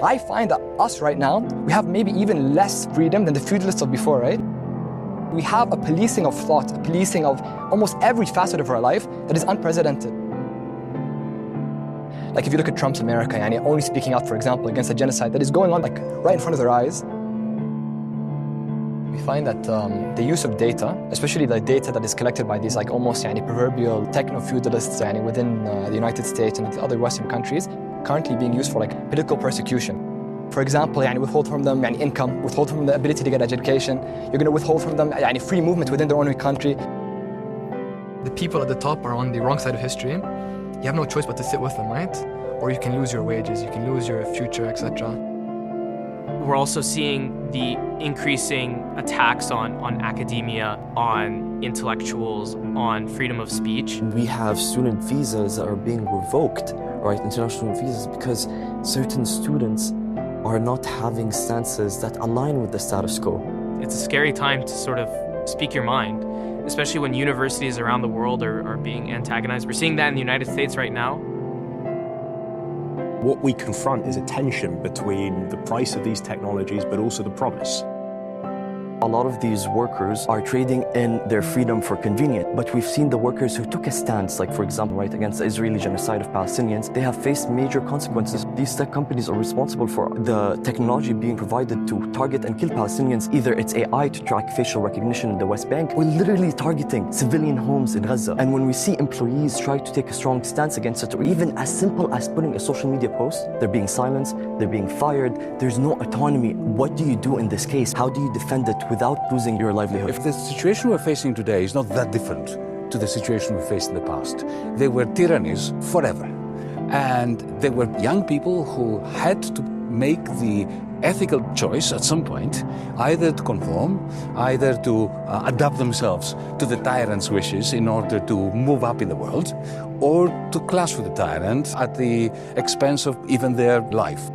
I find that us right now, we have maybe even less freedom than the feudalists of before, right? We have a policing of thought, a policing of almost every facet of our life that is unprecedented. Like if you look at Trump's America, only speaking out, for example, against a genocide that is going on like right in front of their eyes. We find that the use of data, especially the data that is collected by these like almost proverbial techno-feudalists within the United States and the other Western countries, currently being used for like political persecution. For example, withhold from them income, withhold from them the ability to get education. You're going to withhold from them free movement within their own country. The people at the top are on the wrong side of history. You have no choice but to sit with them, right? Or you can lose your wages, you can lose your future, etc. We're also seeing the increasing attacks on academia, on intellectuals, on freedom of speech. We have student visas that are being revoked, right, international visas, because certain students are not having stances that align with the status quo. It's a scary time to sort of speak your mind, especially when universities around the world are being antagonized. We're seeing that in the United States right now. What we confront is a tension between the price of these technologies, but also the promise. A lot of these workers are trading in their freedom for convenience, but we've seen the workers who took a stance, like for example, right, against the Israeli genocide of Palestinians, they have faced major consequences. These tech companies are responsible for the technology being provided to target and kill Palestinians. Either it's AI to track facial recognition in the West Bank, or literally targeting civilian homes in Gaza. And when we see employees try to take a strong stance against it, or even as simple as putting a social media post, they're being silenced, they're being fired, there's no autonomy. What do you do in this case? How do you defend it without losing your livelihood? If the situation we're facing today is not that different to the situation we faced in the past, they were tyrannies forever. And they were young people who had to make the ethical choice at some point, either to conform, either to adapt themselves to the tyrant's wishes in order to move up in the world, or to clash with the tyrant at the expense of even their life.